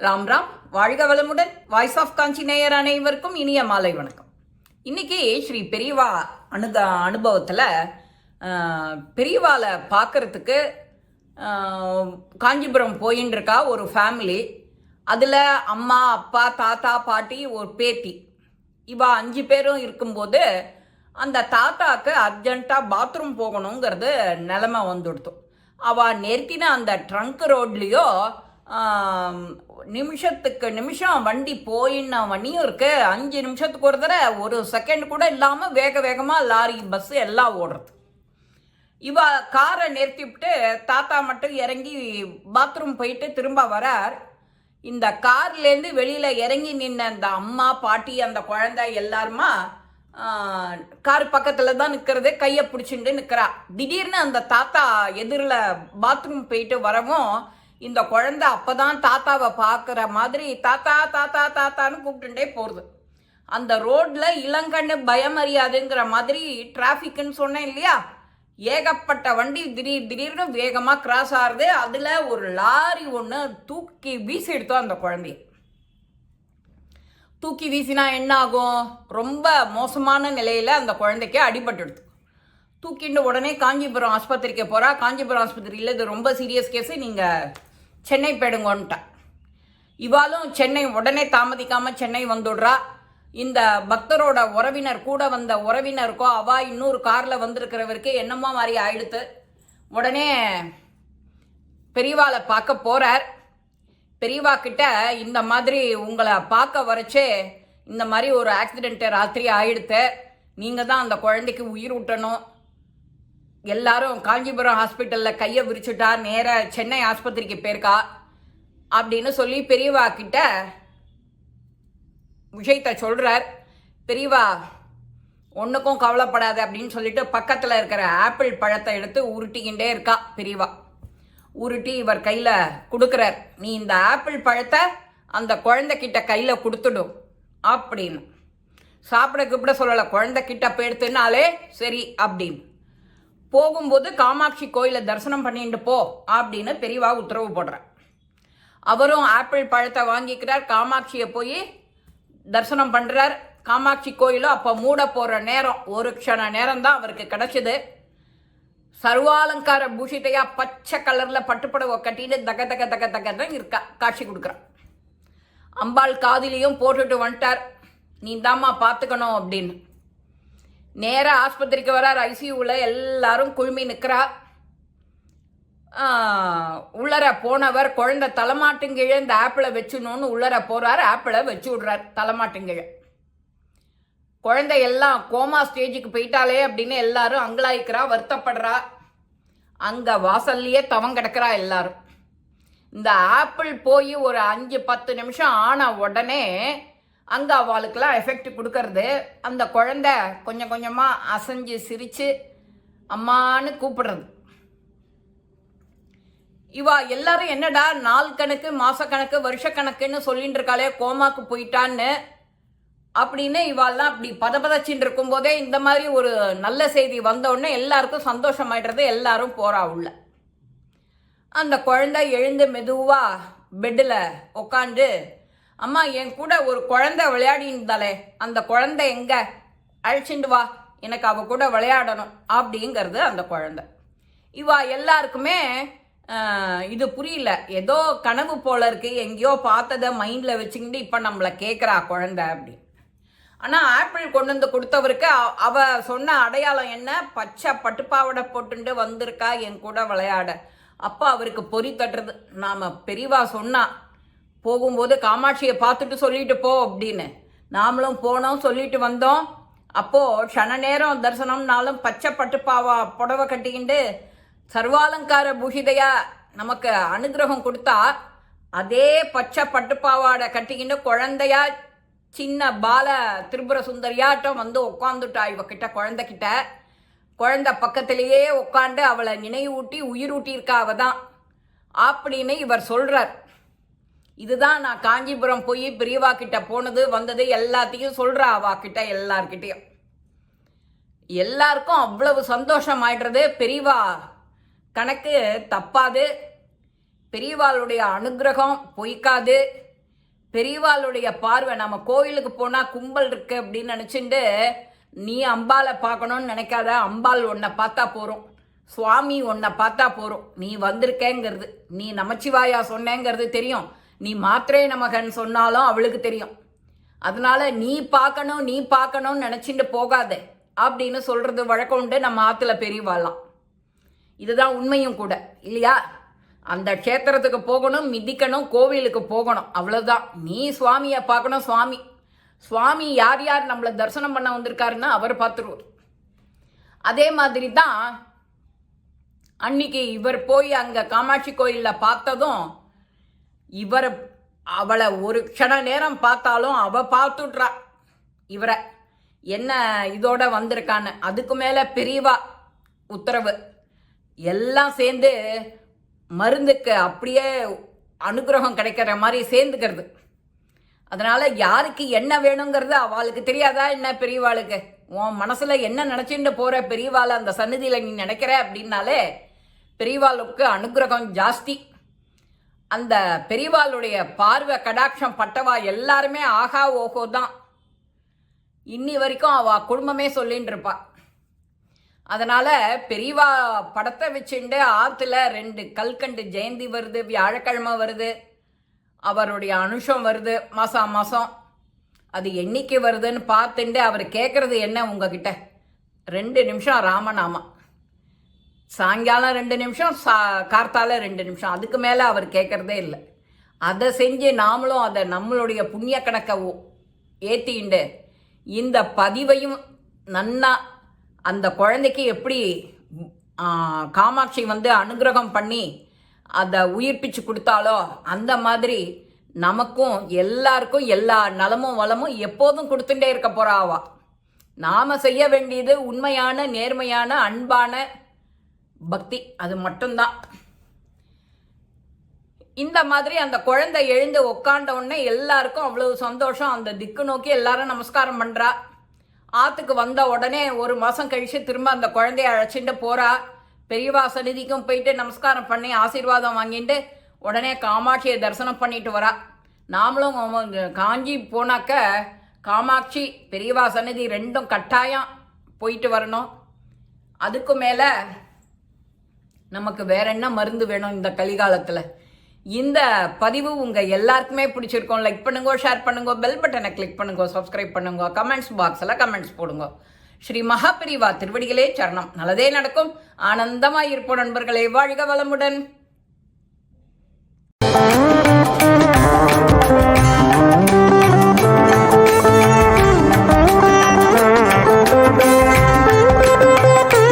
ராம் ராம், வாழ்க வளமுடன். Voice of காஞ்சி நேயர் அனைவருக்கும் இனிய மாலை வணக்கம். இன்னைக்கு ஸ்ரீ பெரியவா அனுபவத்தில் பெரியவாளை பார்க்கறதுக்கு காஞ்சிபுரம் போயின்னு இருக்கா ஒரு ஃபேமிலி. அதில் அம்மா, அப்பா, தாத்தா, பாட்டி, ஒரு பேத்தி, இவா 5 பேரும் இருக்கும்போது அந்த தாத்தாவுக்கு அர்ஜென்ட்டாக பாத்ரூம் போகணுங்கிறது நிலமை வந்துடுத்தோம். அவள் நிறுத்தின அந்த ட்ரங்க் ரோட்லேயோ நிமிஷத்துக்கு நிமிஷம் வண்டி போயின்னா வண்டியும் இருக்கு. 5 நிமிஷத்துக்கு ஒரு தடவை, ஒரு செகண்ட் கூட இல்லாமல் வேக வேகமாக லாரி, பஸ்ஸு எல்லாம் ஓடுறது. இவ காரை நிறுத்திவிட்டு தாத்தா மட்டும் இறங்கி பாத்ரூம் போயிட்டு திரும்ப வரார். இந்த கார்லேருந்து வெளியில் இறங்கி நின்ன அந்த அம்மா, பாட்டி, அந்த குழந்தை எல்லாருமா கார் பக்கத்தில் தான் நிற்கிறது, கையை பிடிச்சிட்டு நிற்கிறா. திடீர்னு அந்த தாத்தா எதிரில் பாத்ரூம் போயிட்டு வரவும் இந்த குழந்தை அப்போதான் தாத்தாவை பார்க்குற மாதிரி தாத்தா தாத்தா தாத்தான்னு கூப்பிட்டுட்டே போகிறது. அந்த ரோட்டில் இளங்கண்ணு பயமறியாதுங்கிற மாதிரி டிராஃபிக்குன்னு சொன்னேன் இல்லையா, ஏகப்பட்ட வண்டி திடீர்னு வேகமாக கிராஸ் ஆகுது. அதில் ஒரு லாரி ஒன்று தூக்கி வீசி எடுத்தோம். அந்த குழந்தைய தூக்கி வீசினா என்ன ஆகும்? ரொம்ப மோசமான நிலையில் அந்த குழந்தைக்கு அடிபட்டுடுது. தூக்கிட்டு உடனே காஞ்சிபுரம் ஆஸ்பத்திரிக்கு போகிறா. காஞ்சிபுரம் ஆஸ்பத்திரியில் இது ரொம்ப சீரியஸ் கேஸு, நீங்கள் சென்னை போயிடுங்கன்ட்டா. இவாளும் சென்னை உடனே தாமதிக்காமல் சென்னை வந்துடுறா. இந்த பக்தரோட உறவினர், கூட வந்த உறவினருக்கோ அவள் இன்னொரு காரில் வந்திருக்கிறவருக்கு என்னமோ மாதிரி ஆயிடுத்து. உடனே பெரியவாளை பார்க்க போகிறார். பெரியவா கிட்ட இந்த மாதிரி உங்களை பார்க்க வரைச்சே இந்த மாதிரி ஒரு ஆக்சிடென்ட்டு ராத்திரி ஆயிடுத்து, நீங்கள் தான் அந்த குழந்தைக்கு உயிர் விட்டணும். எல்லாரும் காஞ்சிபுரம் ஹாஸ்பிட்டலில் கையை விரிச்சுட்டா, நேராக சென்னை ஆஸ்பத்திரிக்கு போயிருக்கா அப்படின்னு சொல்லி பெரியவா கிட்ட விஷயத்தை சொல்கிறார். பெரியவா ஒன்றுக்கும் கவலைப்படாது அப்படின்னு சொல்லிட்டு பக்கத்தில் இருக்கிற ஆப்பிள் பழத்தை எடுத்து உருட்டிக்கிண்டே இருக்கா. பெரியவா உருட்டி இவர் கையில் கொடுக்குறார். நீ இந்த ஆப்பிள் பழத்தை அந்த குழந்தைக்கிட்ட கையில் கொடுத்துடும் அப்படின்னு. சாப்பிட கூப்பிட சொல்லலை, குழந்தைக்கிட்ட போயிடுத்துனாலே சரி அப்படின்னு. போகும்போது காமாட்சி கோயிலை தரிசனம் பண்ணிட்டு போ அப்படின்னு பெரியவா உத்தரவு போடுறார். அவரும் ஆப்பிள் பழத்தை வாங்கிக்கிறார். காமாட்சியை போய் தரிசனம் பண்ணுறார். காமாட்சி கோயிலும் அப்போ மூட போகிற நேரம், ஒரு க்ஷண நேரம் தான் அவருக்கு கிடச்சிது. சர்வாலங்கார பூஷிதையாக பச்சை கலரில் பட்டுப்படவை கட்டிட்டு தக தக தக தக தான் இருக்கா, காட்சி கொடுக்குறான். அம்பாள் காதிலையும் போட்டுட்டு வந்துட்டார், நீ தாம்மா பார்த்துக்கணும் அப்படின்னு. நேராக ஆஸ்பத்திரிக்கு வரார். ஐசியூவில் எல்லாரும் குழுமி நிற்கிறா. உள்ளர போனவர் குழந்தை தலைமாட்டுங்கிழ இந்த ஆப்பிளை வச்சுணுன்னு உள்ளர போகிறார். ஆப்பிளை வச்சு விடுறார் தலைமாட்டுங்கிழ. குழந்தை எல்லாம் கோமா ஸ்டேஜுக்கு போயிட்டாலே அப்படின்னு எல்லாரும் அங்கலாய்க்கிறா, வருத்தப்படுறா. அங்கே வாசல்லையே தவம் கிடக்கிறா எல்லாரும். இந்த ஆப்பிள் போய் ஒரு 5-10 நிமிஷம் ஆன உடனே அங்கே அவளுக்கெல்லாம் எஃபெக்ட் கொடுக்கறது. அந்த குழந்தை கொஞ்சம் கொஞ்சமாக அசைஞ்சு சிரித்து அம்மான்னு கூப்பிடுறது. இவா எல்லாரும் என்னடா நாள் கணக்கு, மாதக்கணக்கு, வருஷக்கணக்குன்னு சொல்லிட்டு இருக்காளே கோமாக்கு போயிட்டான்னு அப்படின்னு இவாள்லாம் அப்படி பதச்சின்னு இருக்கும்போதே இந்த மாதிரி ஒரு நல்ல செய்தி வந்தோடனே எல்லாருக்கும் சந்தோஷமாயிடுறது. எல்லாரும் போகிறா உள்ள. அந்த குழந்தை எழுந்து மெதுவாக பெட்டில் உக்காந்து, அம்மா என் கூட ஒரு குழந்தை விளையாடிந்தாலே, அந்த குழந்தை எங்கே, அழைச்சிட்டு வா, எனக்கு அவ கூட விளையாடணும் அப்படிங்கிறது அந்த குழந்தை. இவா எல்லாருக்குமே இது புரியல, ஏதோ கனவு போல இருக்கு, எங்கேயோ பார்த்ததை மைண்டில் வச்சுக்கிட்டு இப்போ நம்மளை கேட்குறா குழந்தை அப்படி. ஆனால் ஆப்பிள் கொண்டு வந்து கொடுத்தவருக்கு அவ சொன்ன அடையாளம் என்ன, பச்சை பட்டுப்பாவடை போட்டுட்டு வந்திருக்கா என் கூட விளையாட. அப்போ அவருக்கு பொறி தட்டுறது. நாம் பெரியவா சொன்னா போகும்போது காமாட்சியை பார்த்துட்டு சொல்லிட்டு போ அப்படின்னு. நாமளும் போனோம், சொல்லிட்டு வந்தோம். அப்போது க்ஷண நேரம் தரிசனம்னாலும் பச்சை பட்டுப்பாவா புடவை கட்டிக்கிண்டு சர்வாலங்கார பூஷிதையா நமக்கு அனுகிரகம் கொடுத்தா, அதே பச்சை பட்டுப்பாவாடை கட்டிக்கிண்டு குழந்தையா சின்ன பால திரிபுர சுந்தரியாட்டம் வந்து உட்காந்துட்டா இவக்கிட்ட, குழந்தைக்கிட்ட. குழந்தை பக்கத்திலேயே உட்காந்து அவளை நினைவூட்டி உயிரூட்டியிருக்கா அவ தான் அப்படின்னு இவர் சொல்கிறார். இதுதான் நான் காஞ்சிபுரம் போய் பெரியவா கிட்ட போனது வந்தது எல்லாத்தையும் சொல்கிறா அவாக்கிட்ட எல்லார்கிட்டையும். எல்லாருக்கும் அவ்வளவு சந்தோஷம் ஆயிடுறது. பெரியவா கணக்கு தப்பாது, பெரியவாளுடைய அனுகிரகம் பொய்க்காது. பெரியவாளுடைய பார்வை. நம்ம கோயிலுக்கு போனால் கும்பல் இருக்கு அப்படின்னு நினச்சிட்டு நீ அம்பாலை பார்க்கணும்னு நினைக்காத. அம்பாள் உன்னை பார்த்தா போகிறோம், சுவாமி உன்னை பார்த்தா போகிறோம். நீ வந்திருக்கேங்கிறது, நீ நமச்சிவாயா சொன்னேங்கிறது தெரியும், நீ மாத்திரை நமகன் சொன்னாலும் அவளுக்கு தெரியும். அதனால நீ பார்க்கணும்னு நினச்சிட்டு போகாதே அப்படின்னு சொல்கிறது வழக்கம் உண்டு நம்ம ஆற்றுல பெரியவாளாம். இதுதான் உண்மையும் கூட இல்லையா? அந்த க்ஷேத்திரத்துக்கு போகணும், மிதிக்கணும், கோவிலுக்கு போகணும், அவ்வளோதான். நீ சுவாமியை பார்க்கணும். சுவாமி யார் யார் நம்மளை தரிசனம் பண்ண வந்திருக்காருன்னா அவர் பார்த்துருவார். அதே மாதிரி தான் அன்னைக்கு இவர் போய் அங்கே காமாட்சி கோயிலில் பார்த்ததும் அவளை ஒரு க்ஷண நேரம் பார்த்தாலும் அவள் பார்த்துட்றா இவரை என்ன இதோட வந்திருக்கான்னு. அதுக்கு மேலே பெரியவா உத்தரவு எல்லாம் சேர்ந்து மருந்துக்கு அப்படியே அனுகிரகம் கிடைக்கிற மாதிரி சேர்ந்துக்கிறது. அதனால் யாருக்கு என்ன வேணுங்கிறது அவளுக்கு தெரியாதா என்ன? பெரியவாளுக்கு உன் மனசில் என்ன நினச்சிட்டு போகிற பெரியவாளை அந்த சந்நிதியில் நீ நினைக்கிற அப்படின்னாலே பெரியவாளுக்கு அனுகிரகம் ஜாஸ்தி. அந்த பெரியவாளுடைய பார்வை கடாட்சம் பட்டவா எல்லாருமே ஆகா ஓஹோ தான். இன்னி வரைக்கும் அவள் குடும்பமே சொல்லின்னு இருப்பா. அதனால் பெரியவா படத்தை வச்சுட்டு ஆற்றுல 2 கல்கண்டு ஜெயந்தி வருது, வியாழக்கிழமை வருது, அவருடைய அனுஷம் வருது மாதம். அது என்னைக்கு வருதுன்னு பார்த்துட்டு அவர் கேட்குறது என்ன உங்ககிட்ட? 2 நிமிஷம் ராமநாமம், சாயங்காலம் 2 நிமிஷம், கார்த்தால 2 நிமிஷம், அதுக்கு மேலே அவர் கேட்குறதே இல்லை. அதை செஞ்சு நாமளும் அதை நம்மளுடைய புண்ணிய கணக்கை ஏற்றிண்டு இந்த பதிவையும் நன்னா அந்த குழந்தைக்கு எப்படி காமாட்சி வந்து அனுகிரகம் பண்ணி அதை உயிர்ப்பிச்சு கொடுத்தாலோ அந்த மாதிரி நமக்கும் எல்லாருக்கும் எல்லா நலமும் வளமும் எப்போதும் கொடுத்துட்டே இருக்க போறாவா. நாம் செய்ய வேண்டியது உண்மையான நேர்மையான அன்பான பக்தி, அது மட்டும்தான். இந்த மாதிரி அந்த குழந்தை எழுந்து உட்காண்ட உடனே எல்லாருக்கும் அவ்வளவு சந்தோஷம். அந்த திக்கு நோக்கி எல்லாரும் நமஸ்காரம் பண்ணுறா. ஆற்றுக்கு வந்த உடனே 1 மாதம் கழித்து திரும்ப அந்த குழந்தைய அழைச்சிட்டு போகிறா. பெரியவா சந்நிதிக்கும் போயிட்டு நமஸ்காரம் பண்ணி ஆசீர்வாதம் வாங்கிட்டு உடனே காமாட்சியை தரிசனம் பண்ணிட்டு வரா. நாமளும் காஞ்சி போனாக்க காமாட்சி பெரியவா சந்நிதி 2 கட்டாயம் போயிட்டு வரணும். அதுக்கு மேலே நமக்கு வேற என்ன மருந்து வேணும் இந்த கலிகாலத்தில்? இந்த பதிவு உங்கள் எல்லாருக்குமே பிடிச்சிருக்கோம். லைக் பண்ணுங்க, ஷேர் பண்ணுங்க, பெல் பட்டனை கிளிக் பண்ணுங்க, சப்ஸ்கிரைப் பண்ணுங்க, கமெண்ட்ஸ் பாக்ஸில் கமெண்ட்ஸ் போடுங்க. ஸ்ரீ மகாபிரிவா திருவடிகளே சரணம். நல்லதே நடக்கும். ஆனந்தமாய் இருப்போம் நண்பர்களே. வாழ்க வளமுடன்.